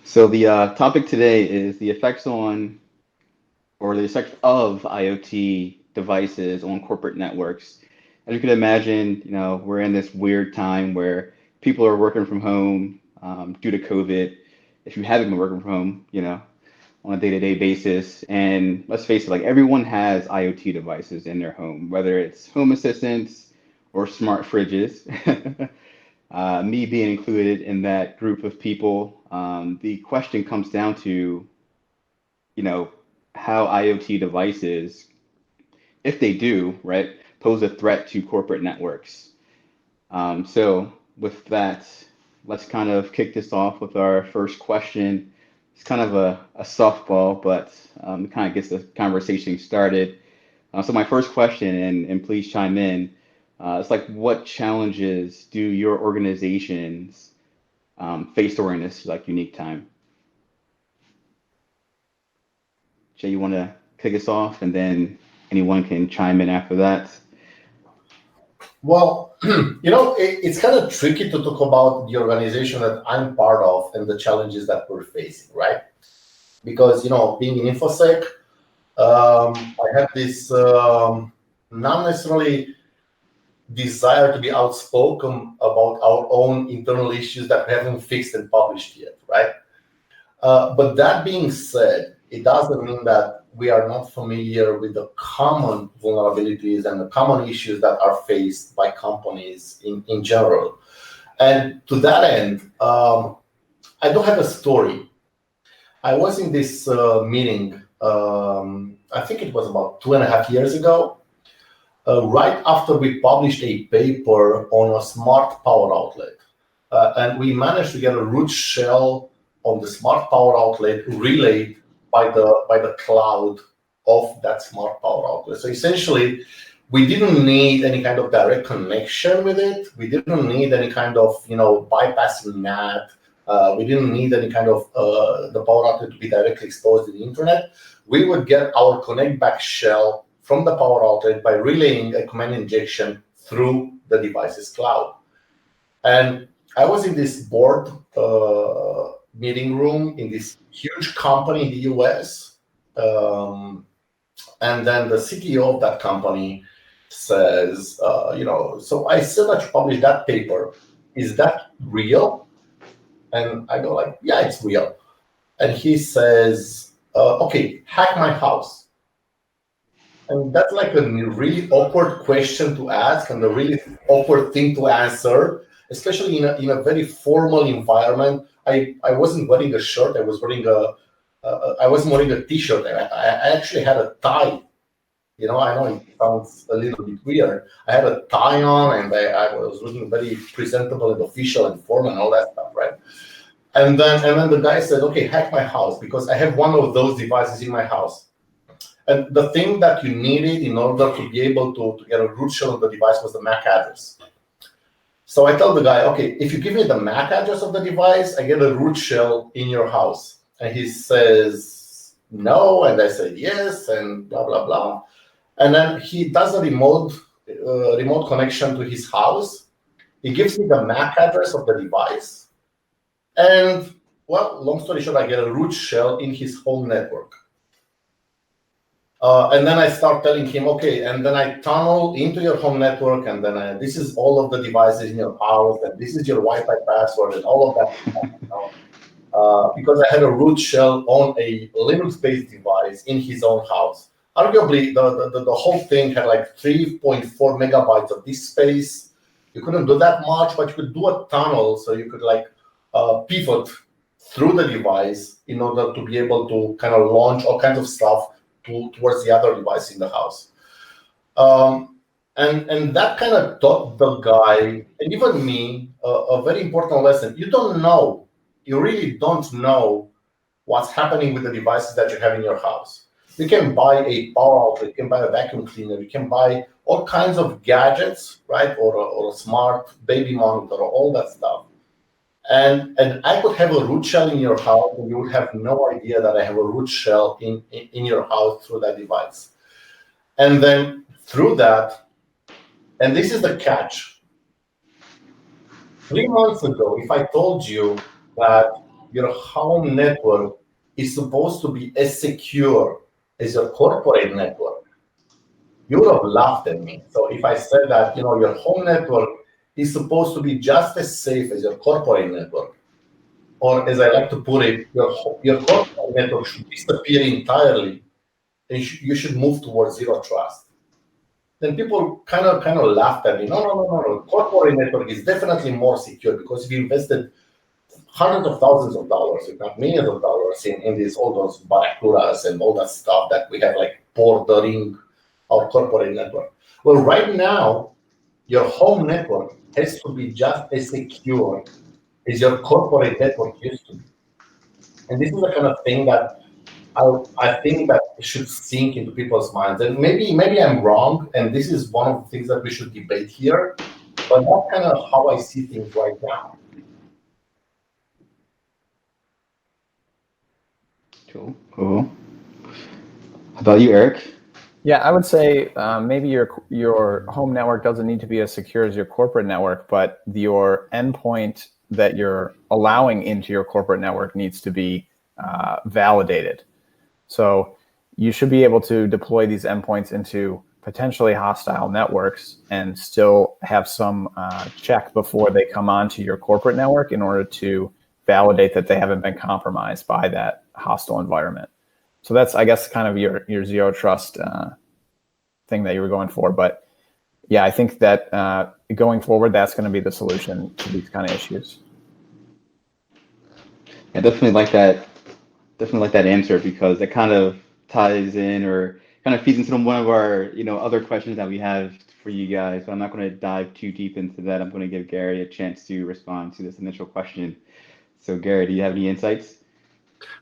So the topic today is the effects on, or the effects of IoT devices on corporate networks. As you can imagine, we're in this weird time where people are working from home due to COVID. If you haven't been working from home, on a day-to-day basis, and let's face it, like everyone has IoT devices in their home, whether it's home assistants or smart fridges. Me being included in that group of people, the question comes down to, you know, how IoT devices, if they do, right, pose a threat to corporate networks. So with that, let's kind of kick this off with our first question. It's kind of a softball, but it kind of gets the conversation started. So my first question, and please chime in, it's like, what challenges do your organizations face during this like unique time? Jay, you want to kick us off, and then anyone can chime in after that. Well, it's kind of tricky to talk about the organization that I'm part of and the challenges that we're facing, right? Because, being in InfoSec, I have this not necessarily desire to be outspoken about our own internal issues that we haven't fixed and published yet, right? But that being said, it doesn't mean that we are not familiar with the common vulnerabilities and the common issues that are faced by companies in general. And to that end, I do have a story. I was in this meeting, I think it was about 2.5 years ago, right after we published a paper on a smart power outlet. And we managed to get a root shell on the smart power outlet relayed by the cloud of that smart power outlet. So essentially, we didn't need any kind of direct connection with it. We didn't need any kind of bypassing NAT. We didn't need any kind of the power outlet to be directly exposed to the internet. We would get our connect back shell from the power outlet by relaying a command injection through the device's cloud. And I was in this board meeting room in this huge company in the US. And then the CTO of that company says, so I saw that you published that paper. Is that real? And I go like, yeah, it's real. And he says, okay, hack my house. And that's like a really awkward question to ask and a really awkward thing to answer, especially in a very formal environment. I wasn't wearing a shirt. I wasn't wearing a t-shirt. I actually had a tie. I know it sounds a little bit weird. I had a tie on, and I was looking very presentable and official and formal and all that stuff, right? And then the guy said, okay, hack my house because I have one of those devices in my house. And the thing that you needed in order to be able to get a root shell of the device was the MAC address. So I tell the guy, okay, if you give me the MAC address of the device, I get a root shell in your house. And he says, no. And I said, yes, and blah, blah, blah. And then he does a remote connection to his house. He gives me the MAC address of the device. And, well, long story short, I get a root shell in his home network. And then I start telling him, okay, and then I tunnel into your home network, and then this is all of the devices in your house, and this is your Wi-Fi password, and all of that. Because I had a root shell on a Linux-based device in his own house. Arguably, the whole thing had like 3.4 megabytes of disk space. You couldn't do that much, but you could do a tunnel, so you could pivot through the device in order to be able to kind of launch all kinds of stuff towards the other device in the house. And that kind of taught the guy, and even me, a very important lesson. You really don't know what's happening with the devices that you have in your house. You can buy a power outlet, you can buy a vacuum cleaner, you can buy all kinds of gadgets, right? Or a smart baby monitor, or all that stuff. And I could have a root shell in your house, and you would have no idea that I have a root shell in your house through that device. And then through that, and this is the catch. 3 months ago, if I told you that your home network is supposed to be as secure as your corporate network, you would have laughed at me. So if I said that, your home network is supposed to be just as safe as your corporate network, or as I like to put it, your corporate network should disappear entirely, and you should move towards zero trust. Then people kind of laughed at me. No. Corporate network is definitely more secure because we invested hundreds of thousands of dollars, if not millions of dollars, in these all those barracudas and all that stuff that we have like bordering our corporate network. Well, right now, your home network has to be just as secure as your corporate network used to be. And this is the kind of thing that I think that it should sink into people's minds. And maybe I'm wrong, and this is one of the things that we should debate here, but that's kind of how I see things right now. Cool. How about you, Eric? Yeah, I would say maybe your home network doesn't need to be as secure as your corporate network, but your endpoint that you're allowing into your corporate network needs to be validated. So you should be able to deploy these endpoints into potentially hostile networks and still have some check before they come onto your corporate network in order to validate that they haven't been compromised by that hostile environment. So that's, I guess, kind of your zero trust thing that you were going for. But yeah, I think that going forward, that's going to be the solution to these kind of issues. I definitely like that. Definitely like that answer because it kind of ties in or kind of feeds into one of our, other questions that we have for you guys. So I'm not going to dive too deep into that. I'm going to give Gary a chance to respond to this initial question. So Gary, do you have any insights?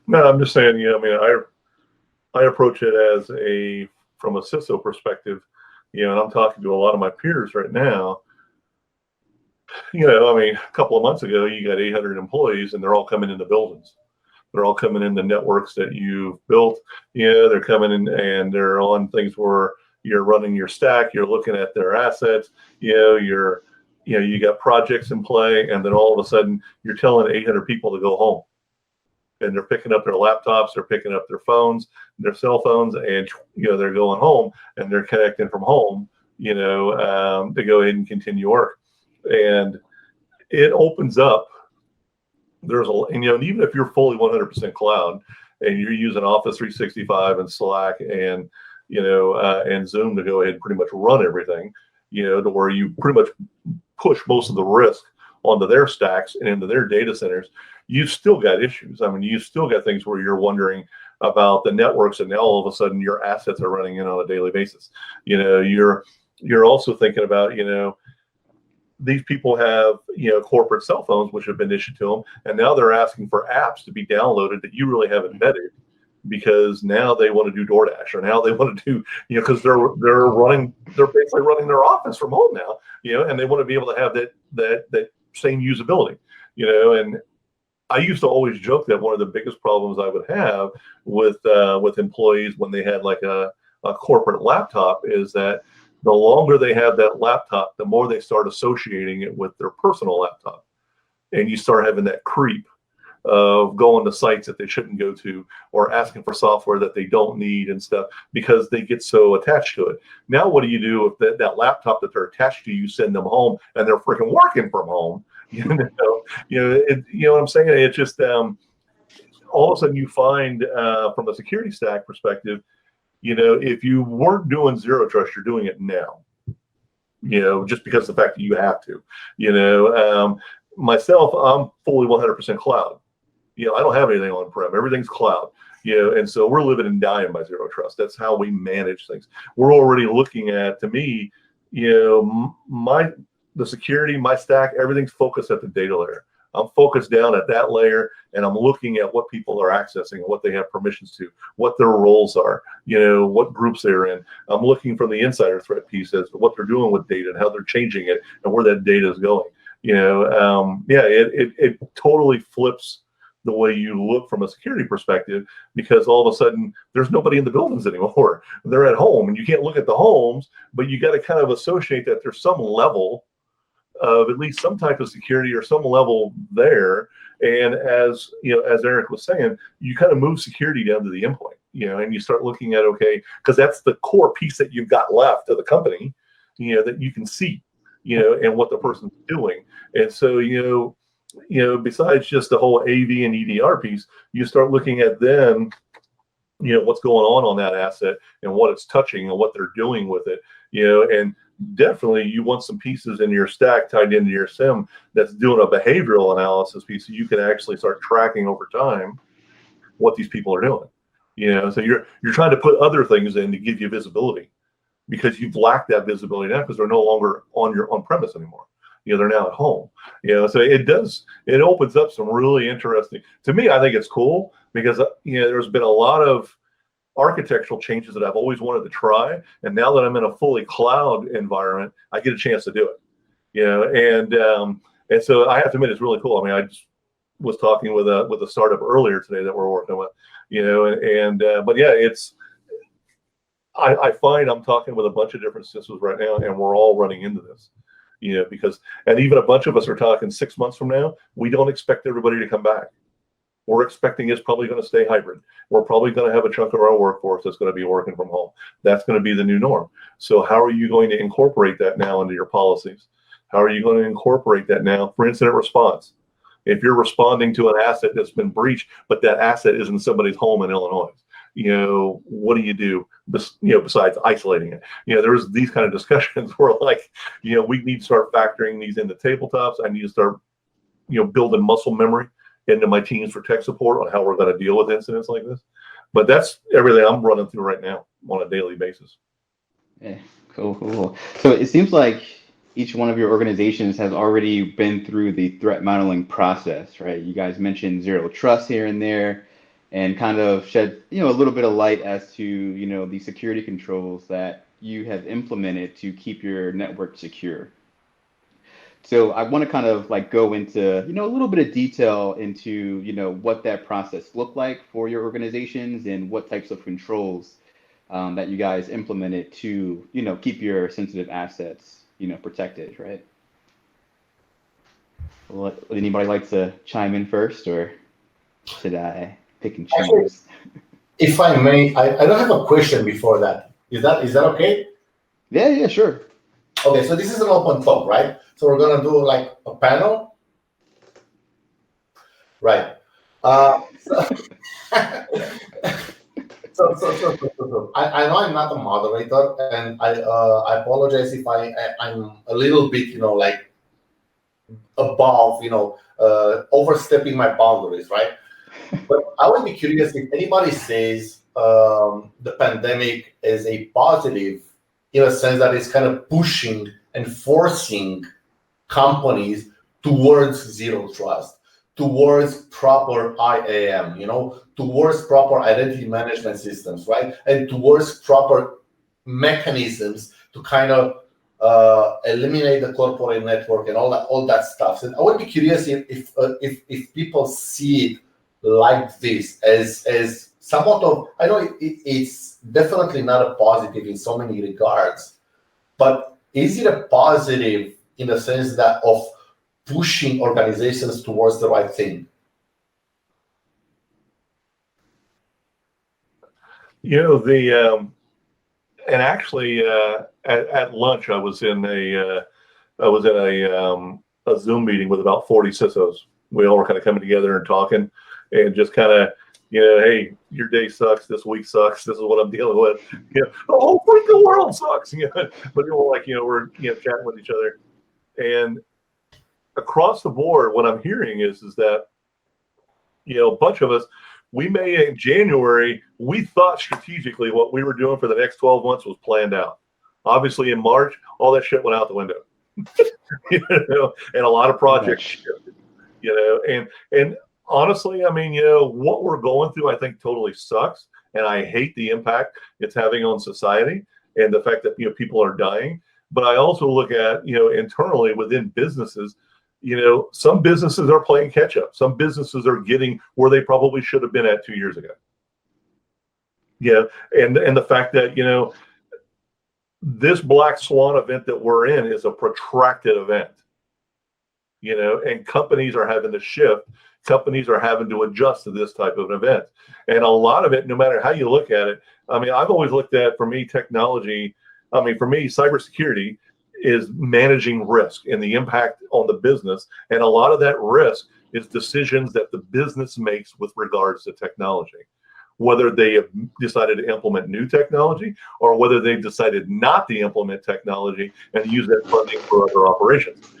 No, I'm just saying, I approach it as from a CISO perspective, and I'm talking to a lot of my peers right now. A couple of months ago, you got 800 employees and they're all coming into buildings. They're all coming in the networks that you've built. They're coming in and they're on things where you're running your stack, you're looking at their assets, you got projects in play, and then all of a sudden you're telling 800 people to go home. And they're picking up their laptops, they're picking up their phones, their cell phones, and they're going home and they're connecting from home, to go ahead and continue work. And it opens up. Even if you're fully 100% cloud and you're using Office 365 and Slack and and Zoom to go ahead and pretty much run everything, to where you pretty much push most of the risk onto their stacks and into their data centers, you've still got issues. You've still got things where you're wondering about the networks, and now all of a sudden your assets are running in on a daily basis. You're also thinking about, these people have, corporate cell phones, which have been issued to them, and now they're asking for apps to be downloaded that you really have embedded because now they want to do DoorDash, or now they want to do, because they're basically running their office from home now, and they want to be able to have that same usability, and I used to always joke that one of the biggest problems I would have with employees when they had like a corporate laptop is that the longer they have that laptop, the more they start associating it with their personal laptop. And you start having that creep of going to sites that they shouldn't go to, or asking for software that they don't need and stuff, because they get so attached to it. Now, what do you do if that laptop that they're attached to, you send them home and they're freaking working from home? What I'm saying? It's just all of a sudden you find from a security stack perspective, if you weren't doing zero trust, you're doing it now. Just because of the fact that you have to. Myself, I'm fully 100% cloud. I don't have anything on-prem. Everything's cloud. And so we're living and dying by zero trust. That's how we manage things. We're already looking at, to me, the security, my stack, everything's focused at the data layer. I'm focused down at that layer, and I'm looking at what people are accessing and what they have permissions to, what their roles are, what groups they're in. I'm looking from the insider threat piece as to what they're doing with data and how they're changing it and where that data is going. It totally flips the way you look from a security perspective, because all of a sudden there's nobody in the buildings anymore. They're at home, and you can't look at the homes, but you got to kind of associate that there's some level of at least some type of security or some level there. And as you know, as Eric was saying, you kind of move security down to the endpoint, and you start looking at, okay, because that's the core piece that you've got left of the company, that you can see, and what the person's doing. And so, besides just the whole AV and EDR piece, you start looking at then, what's going on that asset and what it's touching and what they're doing with it, and definitely you want some pieces in your stack tied into your SIM that's doing a behavioral analysis piece so you can actually start tracking over time what these people are doing. So you're trying to put other things in to give you visibility, because you've lacked that visibility now because they're no longer on your on-premise anymore. They're now at home. So it opens up some really interesting, to me, I think it's cool because there's been a lot of architectural changes that I've always wanted to try, and now that I'm in a fully cloud environment, I get a chance to do it. And so I have to admit, it's really cool. I mean, I just was talking with a startup earlier today that we're working with, but yeah, I find I'm talking with a bunch of different systems right now, and we're all running into this, because, and even a bunch of us are talking 6 months from now, we don't expect everybody to come back. We're expecting it's probably going to stay hybrid. We're probably going to have a chunk of our workforce that's going to be working from home. That's going to be the new norm. So how are you going to incorporate that now into your policies? How are you going to incorporate that now for incident response? If you're responding to an asset that's been breached, but that asset is in somebody's home in Illinois, what do you do? Besides isolating it, there's these kind of discussions where we need to start factoring these into tabletops. I need to start, building muscle memory into my teams for tech support on how we're going to deal with incidents like this. But that's everything I'm running through right now on a daily basis. Yeah, cool. So it seems like each one of your organizations has already been through the threat modeling process, right? You guys mentioned zero trust here and there, and kind of shed, a little bit of light as to, the security controls that you have implemented to keep your network secure. So I want to kind of go into, a little bit of detail into, what that process looked like for your organizations and what types of controls that you guys implemented to, keep your sensitive assets, protected, right? Would anybody like to chime in first, or should I pick and choose? Actually, if I may, I don't have a question before that. Is that okay? Yeah, sure. Okay, so this is an open talk, right? So we're gonna do a panel, right? So I know I'm not a moderator, and I apologize if I'm a little bit, above, overstepping my boundaries, right? But I would be curious if anybody says the pandemic is a positive, in a sense that it's kind of pushing and forcing companies towards zero trust, towards proper IAM, towards proper identity management systems, right? And towards proper mechanisms to kind of eliminate the corporate network and all that stuff. And I would be curious if people see it like this as somewhat of, I know it's definitely not a positive in so many regards, but is it a positive in the sense that of pushing organizations towards the right thing? And actually at lunch I was in a Zoom meeting with about 40 CISOs. We all were kind of coming together and talking, and just kind of, hey, your day sucks, this week sucks, this is what I'm dealing with. The whole freaking world sucks. But we're chatting with each other, and across the board, what I'm hearing is that a bunch of us, we may in January, we thought strategically what we were doing for the next 12 months was planned out. Obviously, in March, all that shit went out the window. And a lot of projects shifted. And honestly, I mean, what we're going through, I think totally sucks, and I hate the impact it's having on society and the fact that people are dying. But I also look at internally within businesses. Some businesses are playing catch up. Some businesses are getting where they probably should have been at 2 years ago. And the fact that this black swan event that we're in is a protracted event. And companies are having to shift companies are having to adjust to this type of an event. And a lot of it, no matter how you look at it, I mean, I've always looked at, for me, technology, I mean, for me, cybersecurity is managing risk and the impact on the business. And a lot of that risk is decisions that the business makes with regards to technology, whether they have decided to implement new technology or whether they've decided not to implement technology and use that funding for other operations.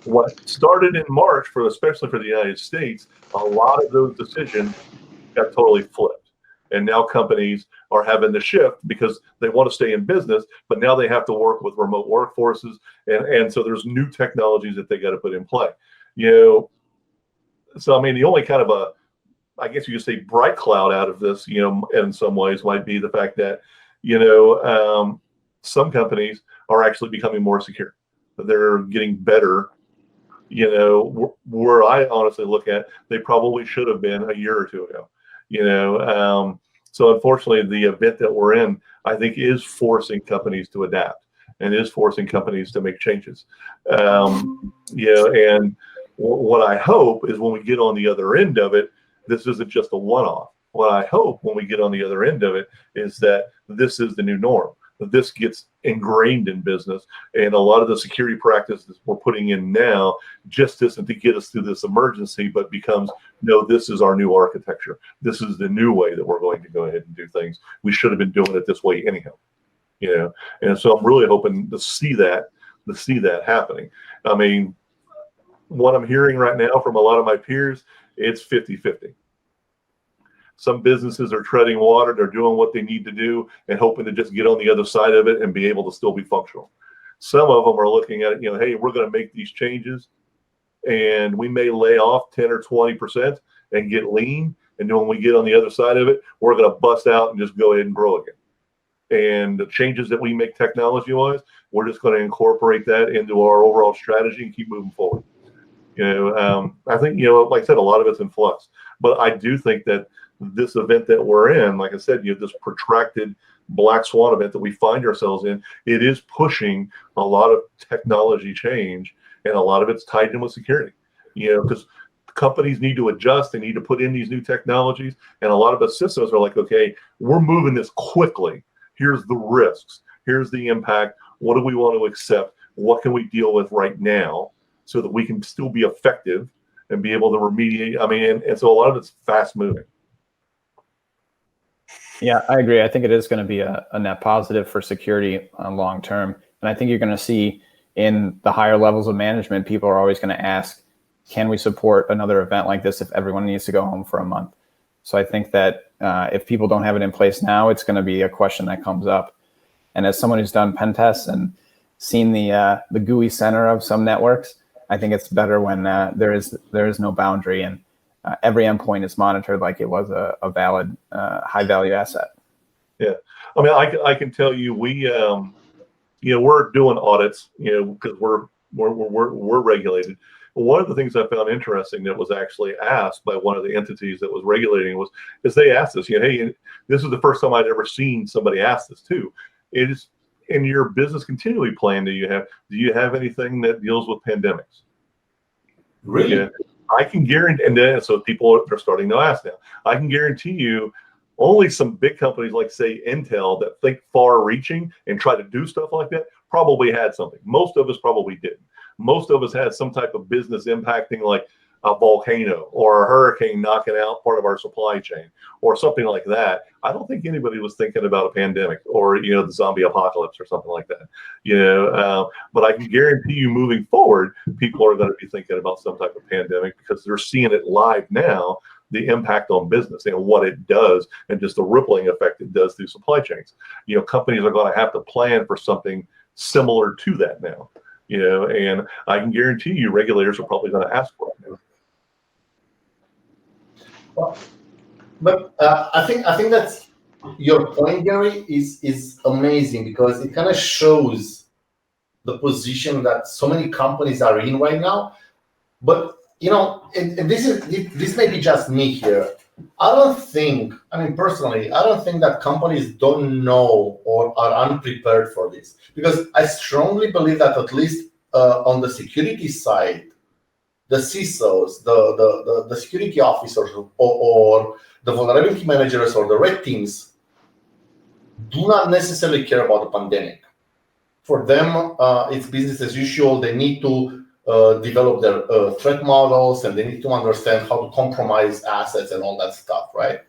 What started in March, especially for the United States, a lot of those decisions got totally flipped. And now companies are having to shift because they want to stay in business, but now they have to work with remote workforces. And so there's new technologies that they got to put in play. So, I mean, the only kind of I guess you could say bright cloud out of this, in some ways might be the fact that, some companies are actually becoming more secure. They're getting better. Where I honestly look at, they probably should have been a year or two ago. So unfortunately, the event that we're in, I think, is forcing companies to adapt and is forcing companies to make changes. And what I hope is when we get on the other end of it, this isn't just a one-off. What I hope when we get on the other end of it is that this is the new norm. This gets ingrained in business, and a lot of the security practices we're putting in now just isn't to get us through this emergency, but becomes, no, this is our new architecture. This is the new way that we're going to go ahead and do things. We should have been doing it this way anyhow. And so I'm really hoping to see that happening. I mean, what I'm hearing right now from a lot of my peers, it's 50-50. Some businesses are treading water. They're doing what they need to do and hoping to just get on the other side of it and be able to still be functional. Some of them are looking at it, hey, we're going to make these changes and we may lay off 10 or 20% and get lean. And then when we get on the other side of it, we're going to bust out and just go ahead and grow again. And the changes that we make technology-wise, we're just going to incorporate that into our overall strategy and keep moving forward. I think, like I said, a lot of it's in flux. But I do think that this event that we're in, like I said, this protracted black swan event that we find ourselves in, it is pushing a lot of technology change, and a lot of it's tied in with security. Because companies need to adjust, they need to put in these new technologies, and a lot of the systems are like, okay, we're moving this quickly. Here's the risks. Here's the impact. What do we want to accept? What can we deal with right now so that we can still be effective and be able to remediate? I mean, and so a lot of it's fast moving. Yeah, I agree. I think it is going to be a net positive for security long term. And I think you're going to see in the higher levels of management, people are always going to ask, can we support another event like this if everyone needs to go home for a month? So I think that if people don't have it in place now, it's going to be a question that comes up. And as someone who's done pen tests and seen the GUI center of some networks, I think it's better when there is no boundary and every endpoint is monitored like it was a valid high value asset. Yeah, I mean, I can tell you we're doing audits, because we're regulated. One of the things I found interesting that was actually asked by one of the entities that was regulating is they asked us, hey, this is the first time I'd ever seen somebody ask this too. Is in your business continuity plan, do you have anything that deals with pandemics? Really? Yeah, I can guarantee, and then so people are starting to ask now. I can guarantee you, only some big companies like say Intel that think far-reaching and try to do stuff like that probably had something. Most of us probably didn't. Most of us had some type of business impacting, like a volcano or a hurricane knocking out part of our supply chain or something like that. I don't think anybody was thinking about a pandemic or the zombie apocalypse or something like that. But I can guarantee you, moving forward, people are going to be thinking about some type of pandemic because they're seeing it live now, the impact on business and what it does and just the rippling effect it does through supply chains. Companies are going to have to plan for something similar to that now. And I can guarantee you regulators are probably going to ask for it now. Well, but I think that's your point, Gary, is amazing because it kind of shows the position that so many companies are in right now. But and this may be just me here. Personally, I don't think that companies don't know or are unprepared for this, because I strongly believe that at least on the security side, the CISOs, the security officers, or the vulnerability managers or the red teams do not necessarily care about the pandemic. For them, it's business as usual. They need to develop their threat models, and they need to understand how to compromise assets and all that stuff, right?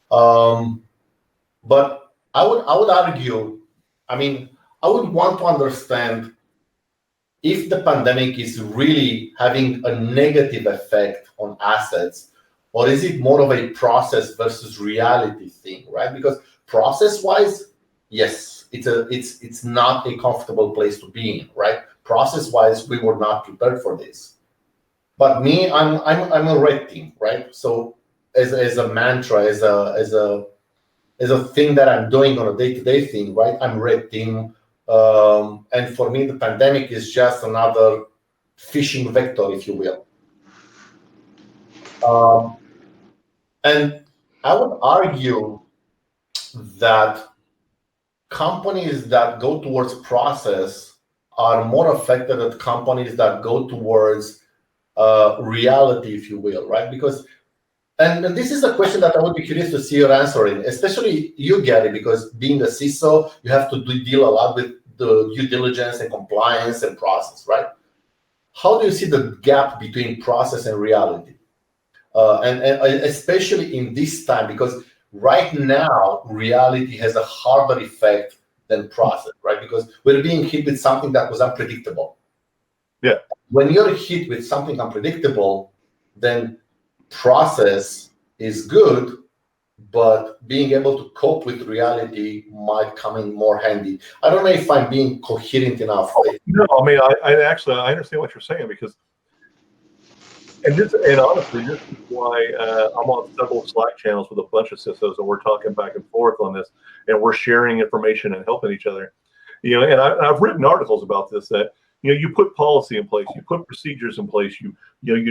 But I would argue, I would want to understand if the pandemic is really having a negative effect on assets, or is it more of a process versus reality thing, right? Because process-wise, yes, it's not a comfortable place to be in, right? Process-wise, we were not prepared for this. But me, I'm a red team, right? So as a mantra, as a thing that I'm doing on a day-to-day thing, right? I'm red team. And for me, the pandemic is just another fishing vector, if you will. And I would argue that companies that go towards process are more affected than companies that go towards reality, if you will, right? Because, and this is a question that I would be curious to see your answer in, especially you, Gary, because being a CISO, you have to deal a lot with the due diligence and compliance and process, right? How do you see the gap between process and reality? And especially in this time, because right now, reality has a harder effect than process, right? Because we're being hit with something that was unpredictable. Yeah. When you're hit with something unpredictable, then process is good, but being able to cope with reality might come in more handy. I don't know if I'm being coherent enough. No, I actually understand what you're saying, because, and honestly, this is why I'm on several Slack channels with a bunch of CISOs, and we're talking back and forth on this, and we're sharing information and helping each other. And I've written articles about this, that you put policy in place, you put procedures in place, you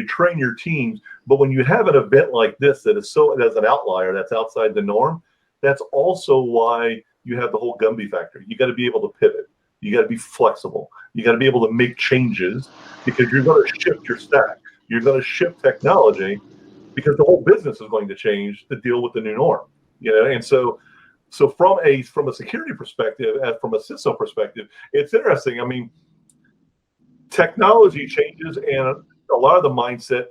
train your teams, but when you have an event like this that is that's an outlier, that's outside the norm, that's also why you have the whole Gumby factor. You got to be able to pivot, you got to be flexible, you got to be able to make changes, because you're going to shift your stack, you're going to shift technology, because the whole business is going to change to deal with the new norm. And so from a security perspective, and from a CISO perspective, it's interesting. Technology changes, and a lot of the mindset,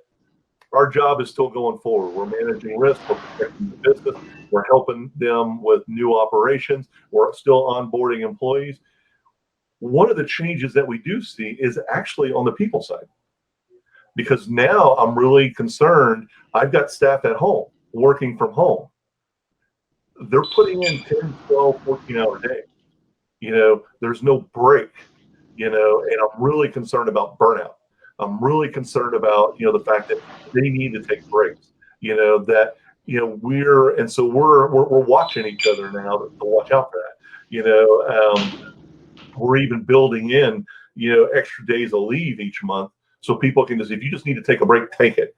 our job is still going forward. We're managing risk, we're protecting the business, we're helping them with new operations, we're still onboarding employees. One of the changes that we do see is actually on the people side, because now I'm really concerned. I've got staff at home, working from home. They're putting in 10, 12, 14-hour days. There's no break. And I'm really concerned about burnout. I'm really concerned about, the fact that they need to take breaks, we're watching each other now to watch out for that. We're even building in, extra days of leave each month, so people can just, if you just need to take a break, take it,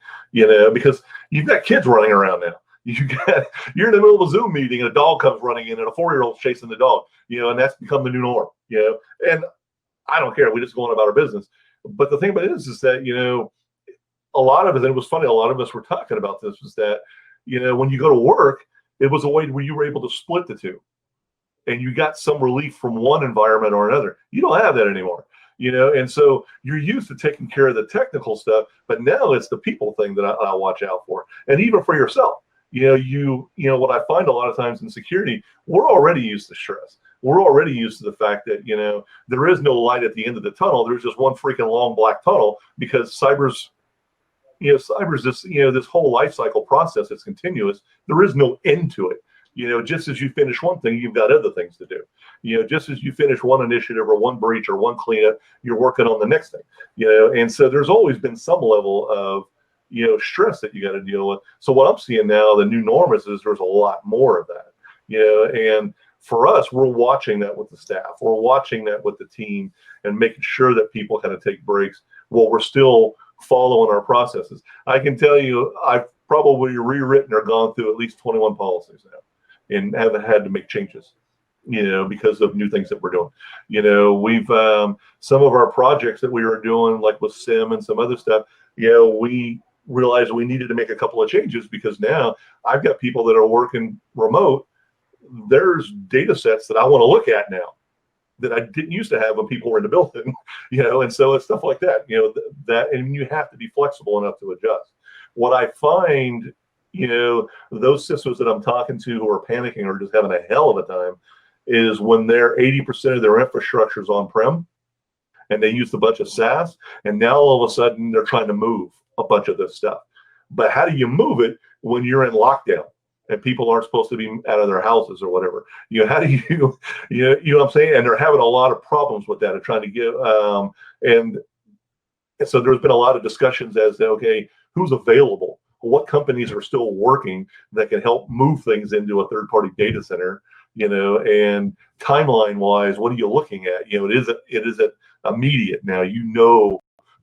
because you've got kids running around now. You're in the middle of a Zoom meeting and a dog comes running in and a 4-year-old's chasing the dog, and that's become the new norm, and I don't care. We just go on about our business. But the thing about it is that, a lot of it, and it was funny, a lot of us were talking about this, was that, when you go to work, it was a way where you were able to split the two, and you got some relief from one environment or another. You don't have that anymore, and so you're used to taking care of the technical stuff, but now it's the people thing that I watch out for. And even for yourself, what I find a lot of times in security, we're already used to stress. We're already used to the fact that, there is no light at the end of the tunnel. There's just one freaking long black tunnel, because cyber's this whole life cycle process. It's continuous. There is no end to it. Just as you finish one thing, you've got other things to do. Just as you finish one initiative or one breach or one cleanup, you're working on the next thing. And so there's always been some level of, stress that you got to deal with. So what I'm seeing now, the new norm is there's a lot more of that. And for us, we're watching that with the staff. We're watching that with the team and making sure that people kind of take breaks while we're still following our processes. I can tell you, I've probably rewritten or gone through at least 21 policies now and haven't had to make changes, because of new things that we're doing. We've, some of our projects that we were doing, like with SIM and some other stuff, we realized we needed to make a couple of changes because now I've got people that are working remote. There's data sets that I want to look at now that I didn't used to have when people were in the building, and so it's stuff like that, that, and you have to be flexible enough to adjust. What I find, those systems that I'm talking to who are panicking or just having a hell of a time is when they're 80% of their infrastructure is on-prem and they use a bunch of SaaS, and now all of a sudden they're trying to move a bunch of this stuff. But how do you move it when you're in lockdown and people aren't supposed to be out of their houses or whatever? How do you, you know what I'm saying? And they're having a lot of problems with that and trying to give, and so there's been a lot of discussions as to, okay, who's available? What companies are still working that can help move things into a third-party data center, and timeline-wise, what are you looking at? It isn't immediate now.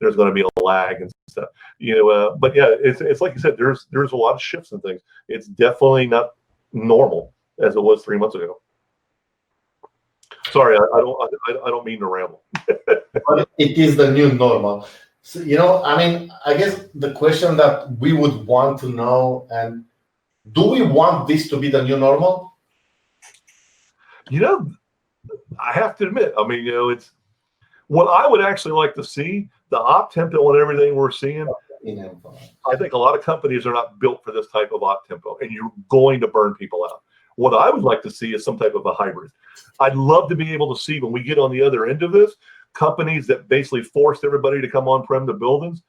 There's going to be a lag and stuff, but yeah, it's like you said, there's a lot of shifts and things. It's definitely not normal as it was 3 months ago. Sorry, I don't mean to ramble. But it is the new normal. So, I guess the question that we would want to know, and do we want this to be the new normal? I have to admit, it's what I would actually like to see, the op tempo and everything we're seeing. I think a lot of companies are not built for this type of op tempo, and you're going to burn people out. What I would like to see is some type of a hybrid. I'd love to be able to see when we get on the other end of this, companies that basically forced everybody to come on-prem to buildings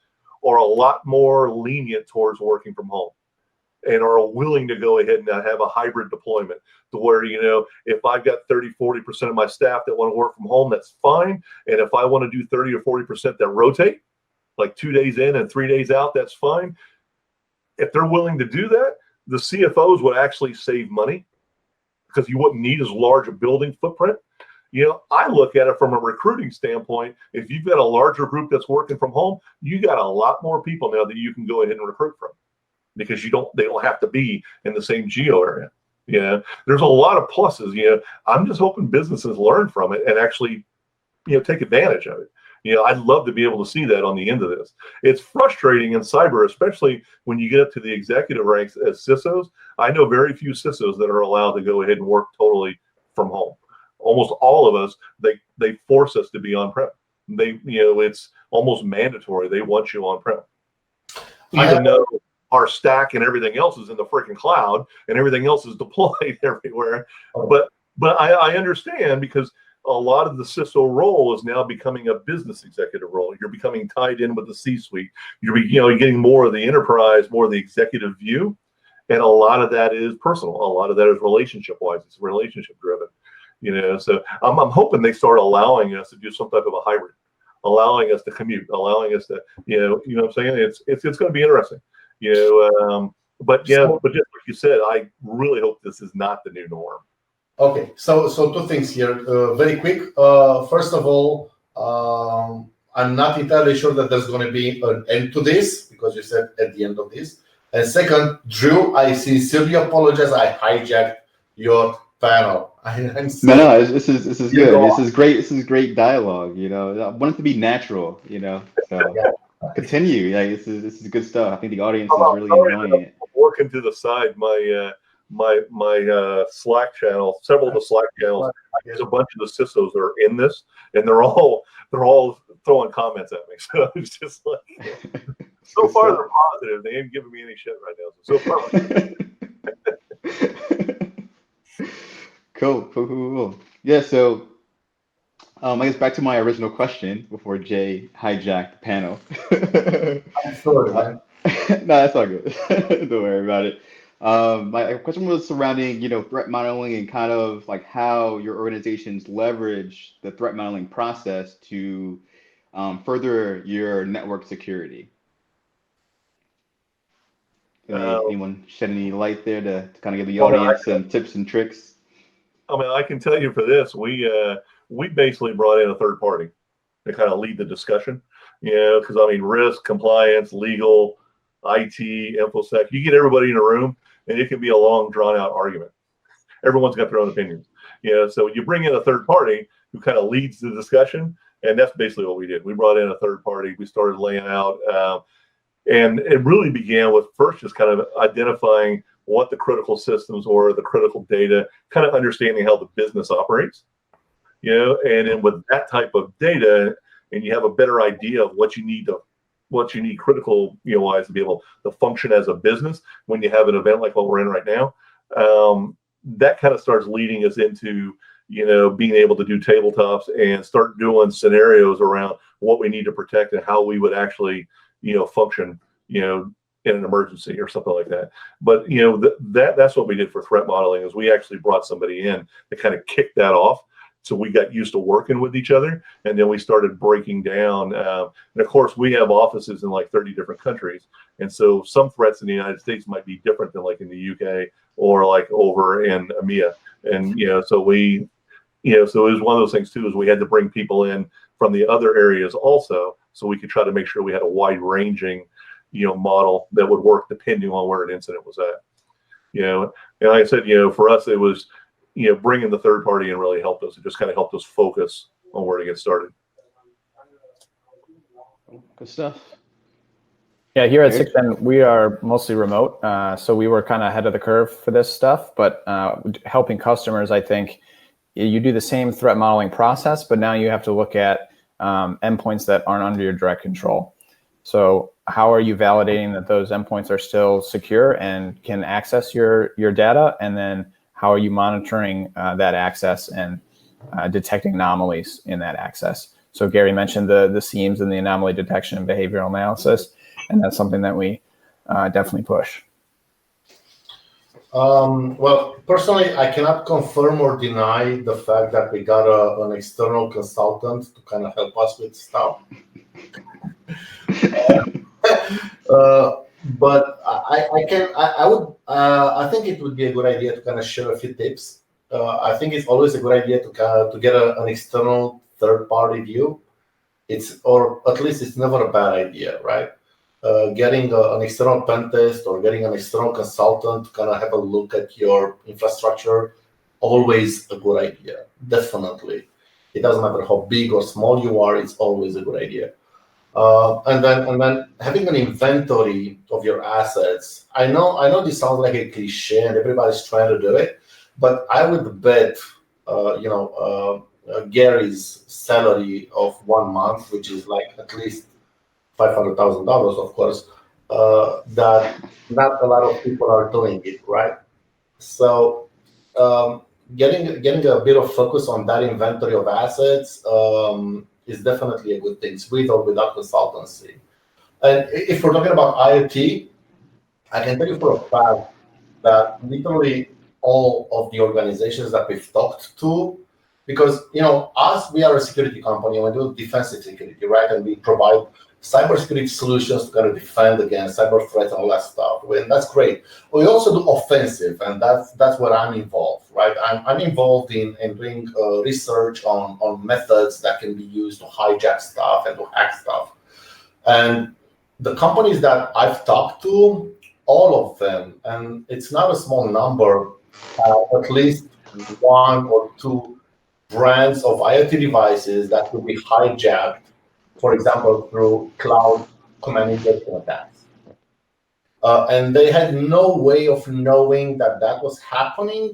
are a lot more lenient towards working from home and are willing to go ahead and have a hybrid deployment to where, if I've got 30-40% of my staff that want to work from home, that's fine. And if I want to do 30 or 40% that rotate, like 2 days in and 3 days out, that's fine. If they're willing to do that, the CFOs would actually save money because you wouldn't need as large a building footprint. I look at it from a recruiting standpoint. If you've got a larger group that's working from home, you got a lot more people now that you can go ahead and recruit from, because they don't have to be in the same geo area. There's a lot of pluses. I'm just hoping businesses learn from it and actually, take advantage of it. I'd love to be able to see that on the end of this. It's frustrating in cyber, especially when you get up to the executive ranks as CISOs. I know very few CISOs that are allowed to go ahead and work totally from home. Almost all of us, they force us to be on-prem. It's almost mandatory. They want you on-prem. Even though our stack and everything else is in the freaking cloud and everything else is deployed everywhere. But I understand, because a lot of the CISO role is now becoming a business executive role. You're becoming tied in with the C-suite. You're getting more of the enterprise, more of the executive view. And a lot of that is personal. A lot of that is relationship-wise. It's relationship-driven. So I'm hoping they start allowing us to do some type of a hybrid, allowing us to commute, allowing us to, what I'm saying? It's going to be interesting. But just like you said, I really hope this is not the new norm. Okay, so two things here, very quick. First of all, I'm not entirely sure that there's going to be an end to this, because you said at the end of this. And second, Drew, I sincerely apologize. I hijacked your panel. I'm sorry. No, this is good. This is great. This is great dialogue. I want it to be natural. So Yeah. continue. This is good stuff. I think the audience is really enjoying it. I'm working to the side. My Slack channel, several of the Slack channels, there's a bunch of the CISOs that are in this, and they're all throwing comments at me. So it's just like, so far they're positive. They ain't giving me any shit right now. So far. Cool. Yeah. So, I guess back to my original question before Jay hijacked the panel. I'm sorry, man. No, that's all good. Don't worry about it. My question was surrounding, threat modeling and kind of like how your organizations leverage the threat modeling process to further your network security. Anyone shed any light there to kind of give the audience some tips and tricks? I can tell you for this, we basically brought in a third party to kind of lead the discussion, because risk, compliance, legal, IT, InfoSec, you get everybody in a room and it can be a long drawn out argument. Everyone's got their own opinions. So you bring in a third party who kind of leads the discussion, and that's basically what we did. We brought in a third party. We started laying out, And it really began with first just kind of identifying what the critical systems were, the critical data, kind of understanding how the business operates, and then with that type of data, and you have a better idea of what you need critical, wise to be able to function as a business when you have an event like what we're in right now. That kind of starts leading us into, being able to do tabletops and start doing scenarios around what we need to protect and how we would actually, function, in an emergency or something like that. But that's what we did for threat modeling, is we actually brought somebody in to kind of kick that off. So we got used to working with each other, and then we started breaking down. And of course, we have offices in like 30 different countries, and so some threats in the United States might be different than like in the UK or like over in EMEA. And so we, so it was one of those things too, is we had to bring people in from the other areas also, so we could try to make sure we had a wide-ranging model that would work depending on where an incident was at. And like I said, for us, it was, bringing the third party in really helped us. It just kind of helped us focus on where to get started. Good stuff. Yeah, here at 610, we are mostly remote. So we were kind of ahead of the curve for this stuff, but helping customers, I think you do the same threat modeling process, but now you have to look at endpoints that aren't under your direct control. So how are you validating that those endpoints are still secure and can access your data? And then how are you monitoring that access and detecting anomalies in that access? So Gary mentioned the seams and the anomaly detection and behavioral analysis, and that's something that we definitely push. Well, personally, I cannot confirm or deny the fact that we got an external consultant to kind of help us with stuff. But I think it would be a good idea to kind of share a few tips. I think it's always a good idea to get an external third-party view. Or at least it's never a bad idea, right? Getting an external pen test or getting an external consultant to kind of have a look at your infrastructure, always a good idea, definitely. It doesn't matter how big or small you are, it's always a good idea. And then having an inventory of your assets. I know this sounds like a cliche and everybody's trying to do it, but I would bet, Gary's salary of 1 month, which is like at least $500,000, of course, that not a lot of people are doing it, right? So getting a bit of focus on that inventory of assets is definitely a good thing, with or without consultancy. And if we're talking about IoT, I can tell you for a fact that literally all of the organizations that we've talked to, because we are a security company and we do defensive security, right? And we provide cybersecurity solutions to kind of defend against cyber threats and all that stuff. And that's great. But we also do offensive, and that's where I'm involved, right? I'm involved in doing research on methods that can be used to hijack stuff and to hack stuff. And the companies that I've talked to, all of them, and it's not a small number, at least 1 or 2 brands of IoT devices that could be hijacked, for example, through cloud command injection attacks. And they had no way of knowing that was happening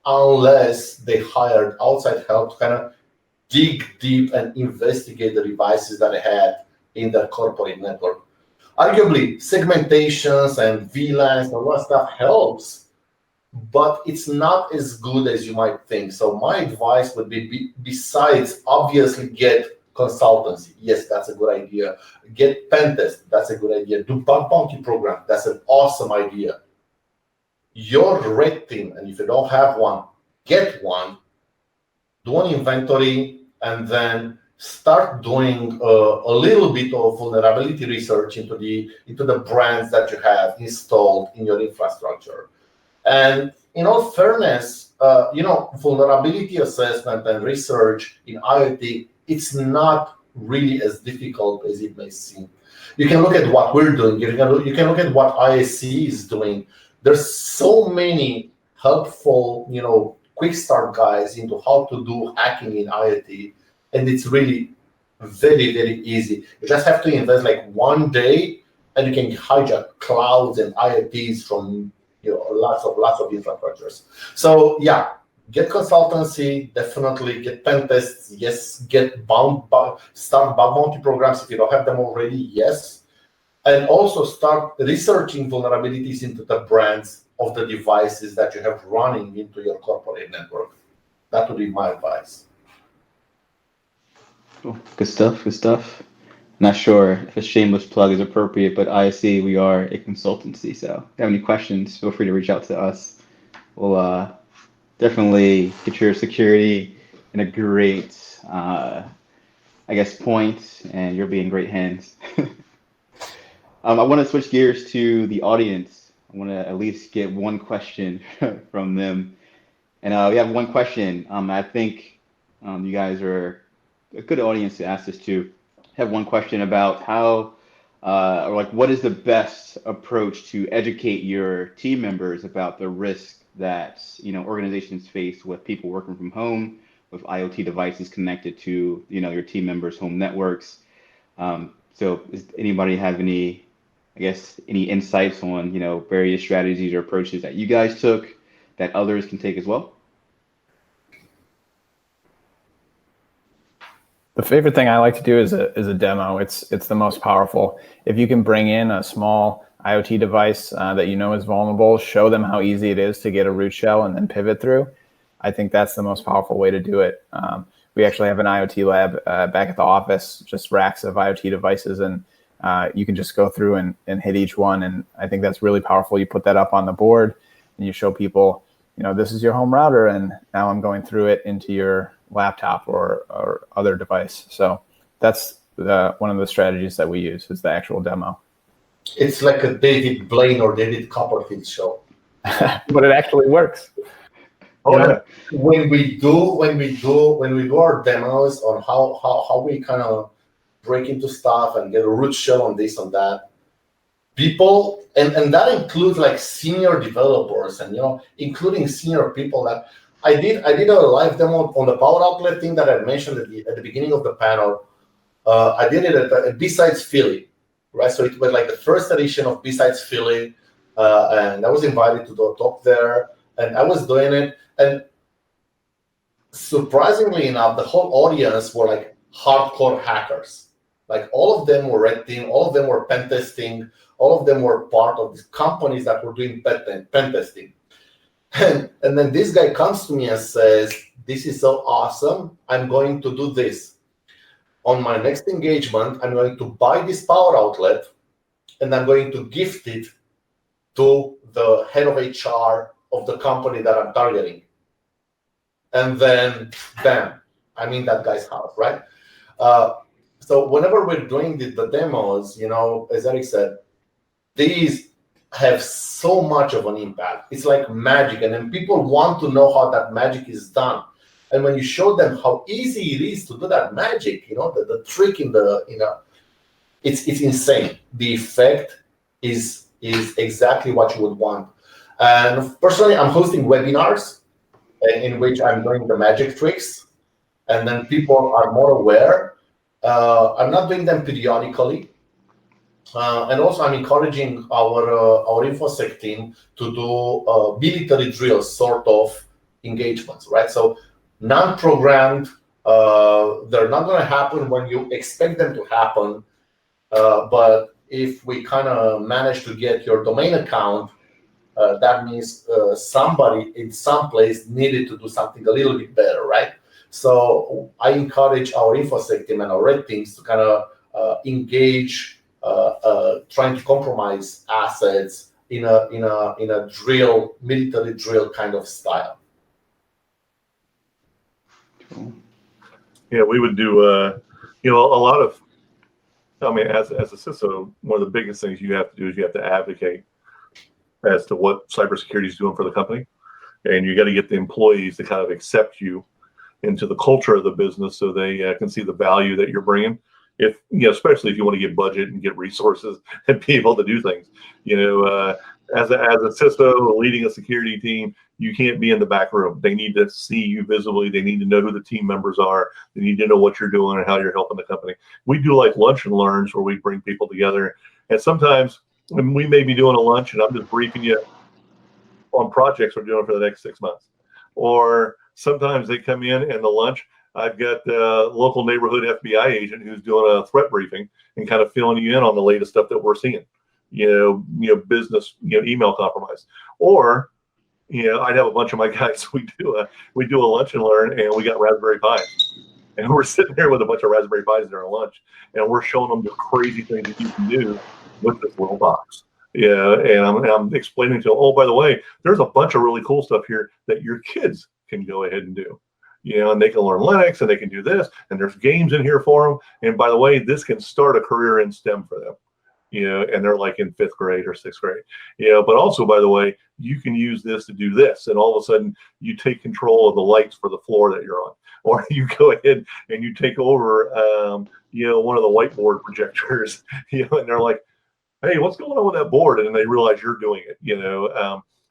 unless they hired outside help to kind of dig deep and investigate the devices that they had in their corporate network. Arguably, segmentations and VLANs and all that stuff helps, but it's not as good as you might think. So my advice would be, besides obviously get consultancy, yes, that's a good idea. Get pen test, that's a good idea. Do bug bounty program, that's an awesome idea. Your red team, and if you don't have one, get one. Do an inventory, and then start doing a little bit of vulnerability research into the brands that you have installed in your infrastructure. And in all fairness, vulnerability assessment and research in IoT, it's not really as difficult as it may seem. You can look at what we're doing. You can look at what ISC is doing. There's so many helpful, quick start guides into how to do hacking in IoT, and it's really very, very easy. You just have to invest like 1 day and you can hijack clouds and IoTs from lots of infrastructures. So yeah, get consultancy, definitely get pen tests, yes, get start bug bounty programs if you don't have them already, yes, and also start researching vulnerabilities into the brands of the devices that you have running into your corporate network. That would be my advice. Cool. Good stuff. Good stuff. Not sure if a shameless plug is appropriate, but ISC, we are a consultancy. So if you have any questions, feel free to reach out to us. We'll definitely get your security in a great, I guess, point, and you'll be in great hands. I want to switch gears to the audience. I want to at least get one question from them. And we have one question. I think you guys are a good audience to ask this to. I have one question about how, or like, what is the best approach to educate your team members about the risk that organizations face with people working from home, with IoT devices connected to your team members' home networks. So, does anybody have any insights on various strategies or approaches that you guys took that others can take as well? The favorite thing I like to do is a demo. It's the most powerful. If you can bring in a small IoT device that is vulnerable, show them how easy it is to get a root shell and then pivot through. I think that's the most powerful way to do it. We actually have an IoT lab back at the office, just racks of IoT devices, and you can just go through and hit each one. And I think that's really powerful. You put that up on the board and you show people, this is your home router, and now I'm going through it into your laptop or other device. So that's one of the strategies that we use is the actual demo. It's like a David Blaine or David Copperfield show. But it actually works. When we do our demos on how we kind of break into stuff and get a root shell on this and that, people, and that includes like senior developers and including senior people. That I did a live demo on the power outlet thing that I mentioned at the beginning of the panel. I did it at B-Sides Philly, right? So it was like the first edition of B-Sides Philly, and I was invited to do a talk there, and I was doing it. And surprisingly enough, the whole audience were like hardcore hackers. Like all of them were red team, all of them were pen testing, all of them were part of these companies that were doing pen testing. And then this guy comes to me and says, "This is so awesome. I'm going to do this. On my next engagement, I'm going to buy this power outlet and I'm going to gift it to the head of HR of the company that I'm targeting." And then, bam, I'm in that guy's house, right? So whenever we're doing the demos, as Eric said, these have so much of an impact. It's like magic, and then people want to know how that magic is done. And when you show them how easy it is to do that magic, the trick in it's insane. The effect is exactly what you would want. And personally, I'm hosting webinars in which I'm doing the magic tricks, and then people are more aware. I'm not doing them periodically. And also, I'm encouraging our InfoSec team to do military drill sort of engagements, right? So non-programmed, they're not going to happen when you expect them to happen. But if we kind of manage to get your domain account, that means somebody in some place needed to do something a little bit better, right? So I encourage our InfoSec team and our red teams to kind of engage, trying to compromise assets in a drill, military drill kind of style. Cool. Yeah, we would do a lot of. I mean, as a CISO, one of the biggest things you have to do is you have to advocate as to what cybersecurity is doing for the company, and you got to get the employees to kind of accept you into the culture of the business so they can see the value that you're bringing. If especially if you want to get budget and get resources and be able to do things, as a CISO leading a security team, you can't be in the back room. They need to see you visibly. They need to know who the team members are. They need to know what you're doing and how you're helping the company. We do like lunch and learns where we bring people together And sometimes when we may be doing a lunch and I'm just briefing you on projects we're doing for the next 6 months. Or sometimes they come in and the lunch, I've got the local neighborhood FBI agent who's doing a threat briefing and kind of filling you in on the latest stuff that we're seeing, business, email compromise. Or, I'd have a bunch of my guys, we do a lunch and learn, and we got Raspberry Pis. And we're sitting there with a bunch of Raspberry Pis during lunch, and we're showing them the crazy things that you can do with this little box. And I'm explaining to them, oh, by the way, there's a bunch of really cool stuff here that your kids can go ahead and do. And they can learn Linux, and they can do this, and there's games in here for them. And by the way, this can start a career in STEM for them. And they're like in 5th grade or 6th grade. But also, by the way, you can use this to do this, and all of a sudden you take control of the lights for the floor that you're on, or you go ahead and you take over, one of the whiteboard projectors, and they're like, hey, what's going on with that board? And they realize you're doing it,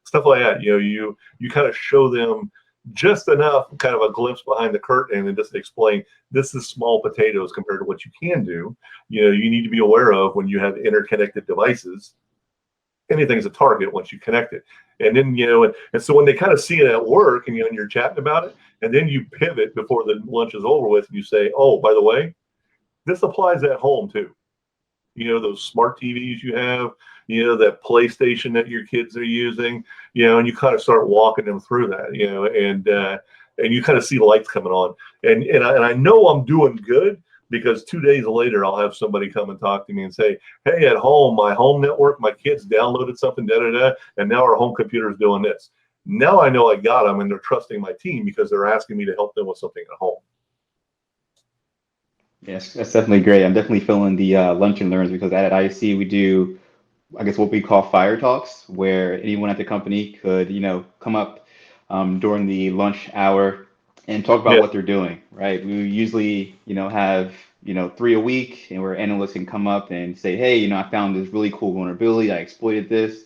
stuff like that. You kind of show them just enough, kind of a glimpse behind the curtain, and just explain this is small potatoes compared to what you can do. You need to be aware of when you have interconnected devices. Anything's a target once you connect it. And then, and so when they kind of see it at work and, and you're chatting about it, and then you pivot before the lunch is over with, and you say, oh, by the way, this applies at home too. Those smart TVs you have, that PlayStation that your kids are using, and you kind of start walking them through that, and you kind of see lights coming on. And I know I'm doing good because 2 days later, I'll have somebody come and talk to me and say, hey, at home, my home network, my kids downloaded something, and now our home computer is doing this. Now I know I got them, and they're trusting my team because they're asking me to help them with something at home. Yes, that's definitely great. I'm definitely feeling the lunch and learns because at IC we do, I guess, what we call fire talks, where anyone at the company could, come up during the lunch hour and talk about what they're doing, right? We usually, have, 3 a week, and where analysts can come up and say, hey, I found this really cool vulnerability, I exploited this,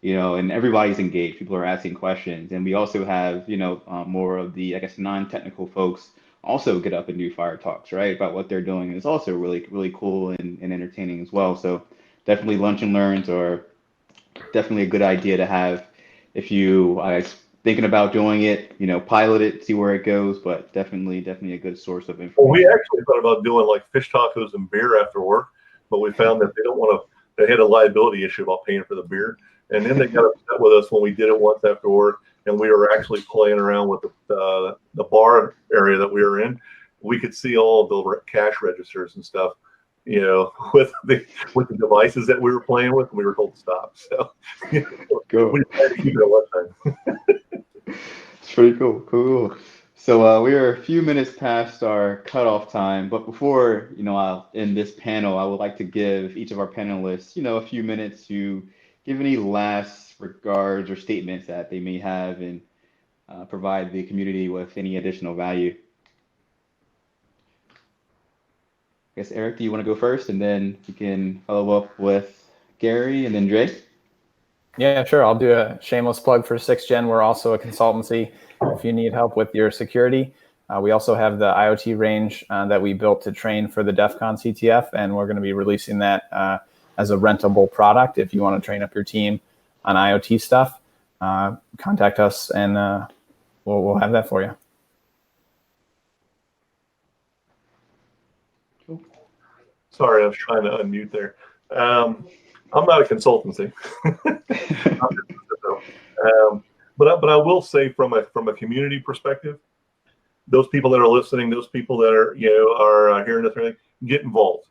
and everybody's engaged. People are asking questions. And we also have, more of the, I guess, non-technical folks also get up and do fire talks, right, about what they're doing. And it's also really, really cool and entertaining as well. So definitely lunch and learns are definitely a good idea to have if you are thinking about doing it, pilot it, see where it goes, but definitely a good source of information. Well, we actually thought about doing like fish tacos and beer after work, but we found that they had a liability issue about paying for the beer. And then they got upset with us when we did it once after work, and we were actually playing around with the bar area that we were in. We could see all of the cash registers and stuff, with the devices that we were playing with, and we were told to stop. So we had to keep it at one time. It's pretty cool. Cool. So we are a few minutes past our cutoff time, but before I'll end this panel, I would like to give each of our panelists a few minutes to give any last regards or statements that they may have and provide the community with any additional value. I guess, Eric, do you want to go first, and then we can follow up with Gary and then Dre? Yeah, sure. I'll do a shameless plug for 6th Gen. We're also a consultancy if you need help with your security. We also have the IoT range that we built to train for the DEF CON CTF, and we're going to be releasing that as a rentable product. If you want to train up your team on IoT stuff, contact us, and we'll have that for you. Cool. Sorry, I was trying to unmute there. I'm not a consultancy, but I will say from a community perspective, those people that are listening, those people that are are hearing this, get involved.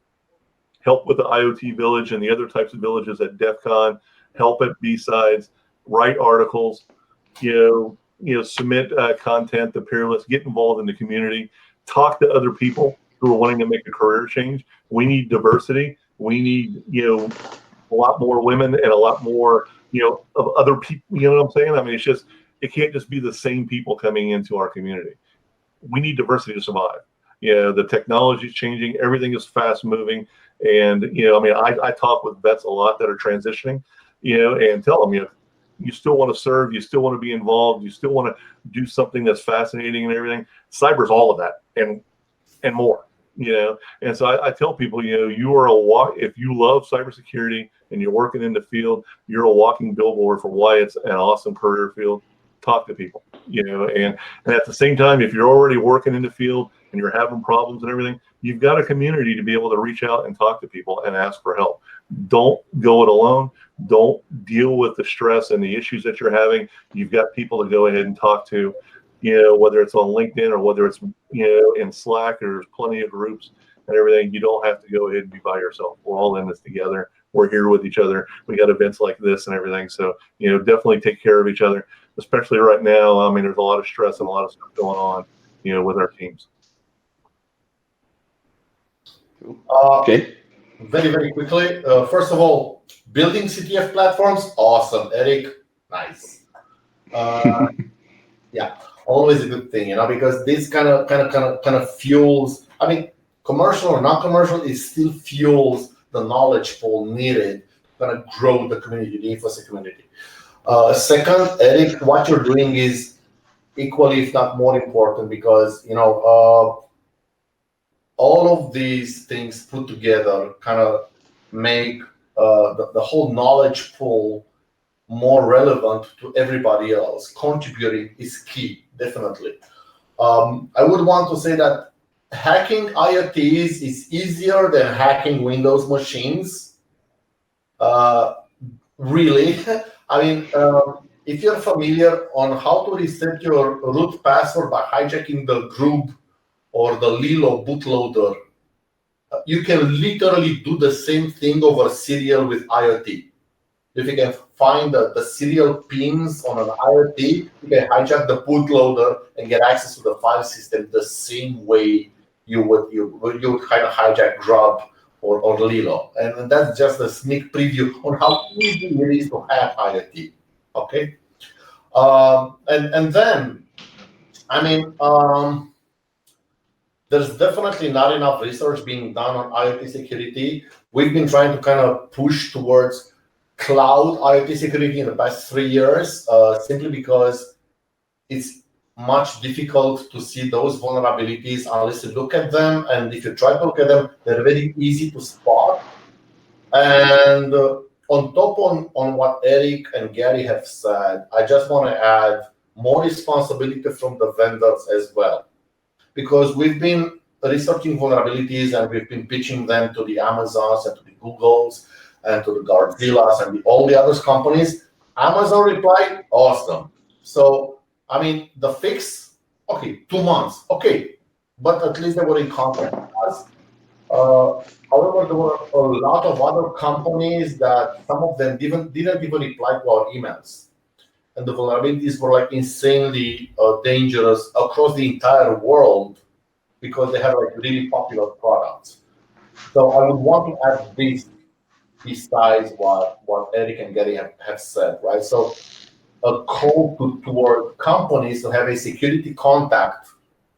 Help with the IoT village and the other types of villages at DEF CON. Help at B-Sides. Write articles. Submit content to peer lists. Get involved in the community. Talk to other people who are wanting to make a career change. We need diversity. We need a lot more women and a lot more of other people. You know what I'm saying? I mean, it can't just be the same people coming into our community. We need diversity to survive. The technology is changing. Everything is fast moving. And, I talk with vets a lot that are transitioning, and tell them, you still want to serve, you still want to be involved, you still want to do something that's fascinating and everything. Cyber's all of that and more. And so I tell people, you are if you love cybersecurity and you're working in the field, you're a walking billboard for why it's an awesome career field. Talk to people, and at the same time, if you're already working in the field and you're having problems and everything, you've got a community to be able to reach out and talk to people and ask for help. Don't go it alone. Don't deal with the stress and the issues that you're having. You've got people to go ahead and talk to, whether it's on LinkedIn or whether it's, in Slack, there's plenty of groups and everything. You don't have to go ahead and be by yourself. We're all in this together. We're here with each other. We got events like this and everything. So, definitely take care of each other, especially right now. I mean, there's a lot of stress and a lot of stuff going on, with our teams. Okay. Very, very quickly. First of all, building CTF platforms, awesome. Eric, nice. Yeah, always a good thing, because this kind of fuels. I mean, commercial or non-commercial, it still fuels the knowledge pool needed to kind of grow the community, the InfoSec community. Second, Eric, what you're doing is equally, if not more important, because all of these things put together kind of make the whole knowledge pool more relevant to everybody else. Contributing is key, definitely. I would want to say that hacking IoTs is easier than hacking Windows machines. Really. I mean, if you're familiar on how to reset your root password by hijacking the group or the Lilo bootloader, you can literally do the same thing over serial with IoT. If you can find the serial pins on an IoT, you can hijack the bootloader and get access to the file system the same way you would kind of hijack Grub or Lilo. And that's just a sneak preview on how easy it is to hack IoT. Okay. And then, I mean, there's definitely not enough research being done on IoT security. We've been trying to kind of push towards cloud IoT security in the past 3 years, simply because it's much difficult to see those vulnerabilities unless you look at them. And if you try to look at them, they're very easy to spot. And on top on what Eric and Gary have said, I just want to add more responsibility from the vendors as well. Because we've been researching vulnerabilities and we've been pitching them to the Amazons and to the Googles and to the Godzillas and all the other companies. Amazon replied, awesome. So, I mean, the fix, okay, 2 months, okay, but at least they were in contact with us. However, there were a lot of other companies that some of them didn't even reply to our emails. And the vulnerabilities were like insanely dangerous across the entire world because they had like really popular products. So I would want to add this besides what Eric and Gary have said, right? So a call toward companies to have a security contact,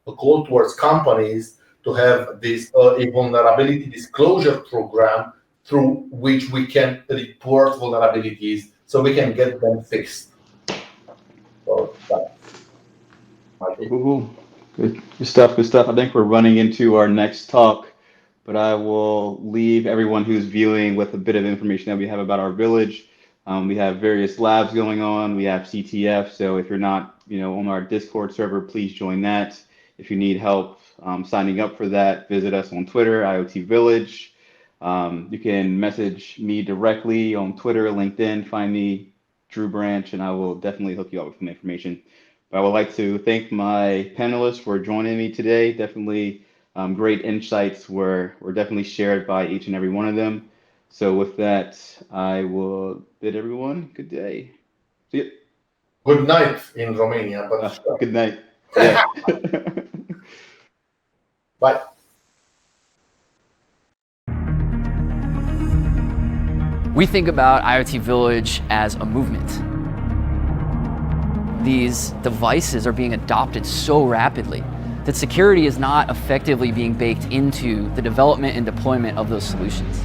a call towards companies to have this a vulnerability disclosure program through which we can report vulnerabilities so we can get them fixed. So that's my take. Good stuff. I think we're running into our next talk, but I will leave everyone who's viewing with a bit of information that we have about our village. We have various labs going on. We have CTF. So if you're not, on our Discord server, please join that. If you need help signing up for that, visit us on Twitter, IoT Village. You can message me directly on Twitter, LinkedIn, find me, Drew Branch, and I will definitely hook you up with some information. But I would like to thank my panelists for joining me today. Definitely great insights were definitely shared by each and every one of them. So with that, I will bid everyone good day. See you. Good night in Romania. But good night. Yeah. Bye. We think about IoT Village as a movement. These devices are being adopted so rapidly that security is not effectively being baked into the development and deployment of those solutions.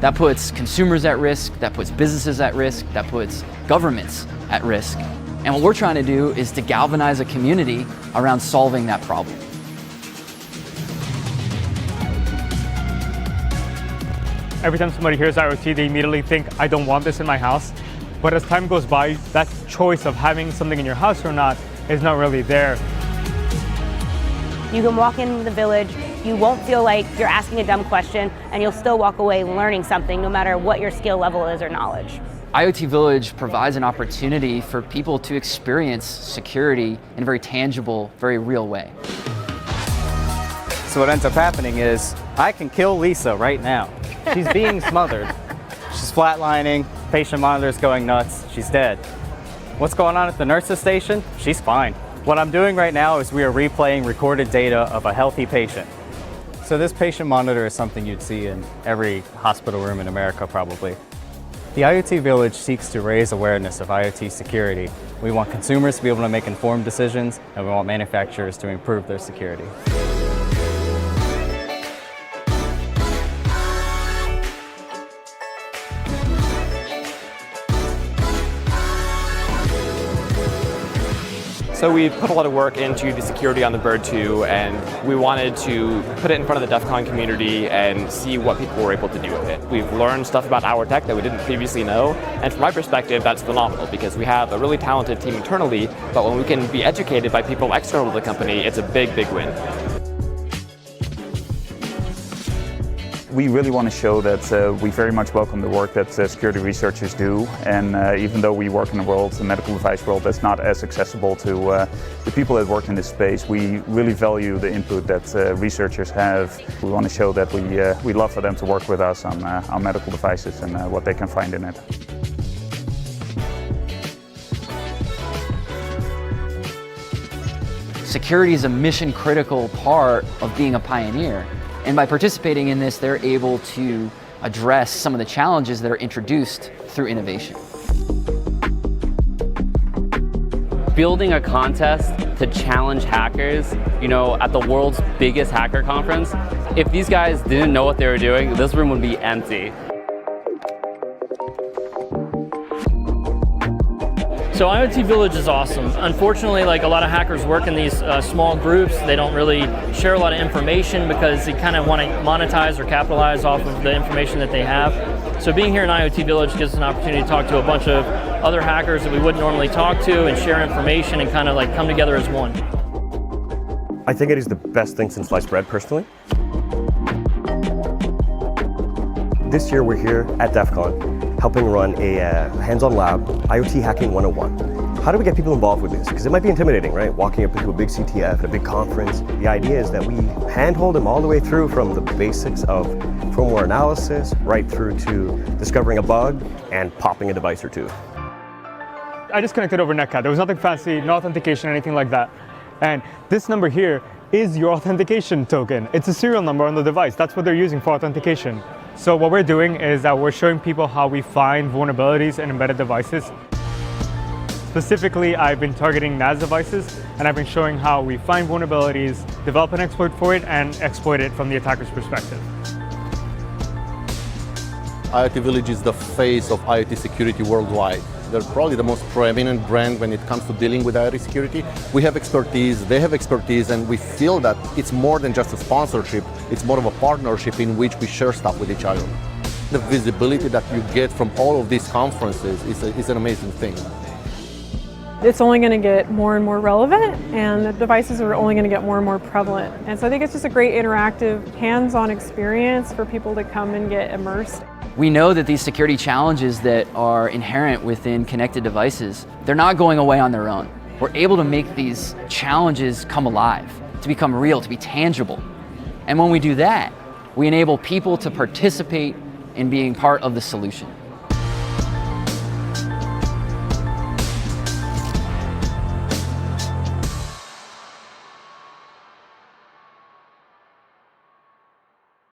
That puts consumers at risk, that puts businesses at risk, that puts governments at risk. And what we're trying to do is to galvanize a community around solving that problem. Every time somebody hears IoT, they immediately think, I don't want this in my house. But as time goes by, that choice of having something in your house or not is not really there. You can walk in the village, you won't feel like you're asking a dumb question, and you'll still walk away learning something no matter what your skill level is or knowledge. IoT Village provides an opportunity for people to experience security in a very tangible, very real way. So what ends up happening is, I can kill Lisa right now. She's being smothered. She's flatlining, patient monitor's going nuts, she's dead. What's going on at the nurse's station? She's fine. What I'm doing right now is we are replaying recorded data of a healthy patient. So this patient monitor is something you'd see in every hospital room in America probably. The IoT Village seeks to raise awareness of IoT security. We want consumers to be able to make informed decisions, and we want manufacturers to improve their security. So we put a lot of work into the security on the Bird 2, and we wanted to put it in front of the DEF CON community and see what people were able to do with it. We've learned stuff about our tech that we didn't previously know, and from my perspective, that's phenomenal because we have a really talented team internally, but when we can be educated by people external to the company, it's a big, big win. We really want to show that we very much welcome the work that security researchers do, and even though we work in the medical device world that's not as accessible to the people that work in this space, we really value the input that researchers have. We want to show that we love for them to work with us on medical devices and what they can find in it. Security is a mission-critical part of being a pioneer. And by participating in this, they're able to address some of the challenges that are introduced through innovation. Building a contest to challenge hackers, at the world's biggest hacker conference, if these guys didn't know what they were doing, this room would be empty. So IoT Village is awesome. Unfortunately, like a lot of hackers work in these small groups, they don't really share a lot of information because they kind of want to monetize or capitalize off of the information that they have. So being here in IoT Village gives us an opportunity to talk to a bunch of other hackers that we wouldn't normally talk to and share information and kind of like come together as one. I think it is the best thing since sliced bread, personally. This year we're here at DEF CON helping run a hands-on lab, IoT Hacking 101. How do we get people involved with this? Because it might be intimidating, right? Walking up into a big CTF at a big conference. The idea is that we handhold them all the way through from the basics of firmware analysis right through to discovering a bug and popping a device or two. I just connected over Netcat. There was nothing fancy, no authentication, anything like that. And this number here is your authentication token. It's a serial number on the device. That's what they're using for authentication. So what we're doing is that we're showing people how we find vulnerabilities in embedded devices. Specifically, I've been targeting NAS devices, and I've been showing how we find vulnerabilities, develop an exploit for it, and exploit it from the attacker's perspective. IoT Village is the face of IoT security worldwide. They're probably the most preeminent brand when it comes to dealing with IoT security. We have expertise, they have expertise, and we feel that it's more than just a sponsorship, it's more of a partnership in which we share stuff with each other. The visibility that you get from all of these conferences is an amazing thing. It's only going to get more and more relevant, and the devices are only going to get more and more prevalent. And so I think it's just a great interactive, hands-on experience for people to come and get immersed. We know that these security challenges that are inherent within connected devices, they're not going away on their own. We're able to make these challenges come alive, to become real, to be tangible. And when we do that, we enable people to participate in being part of the solution.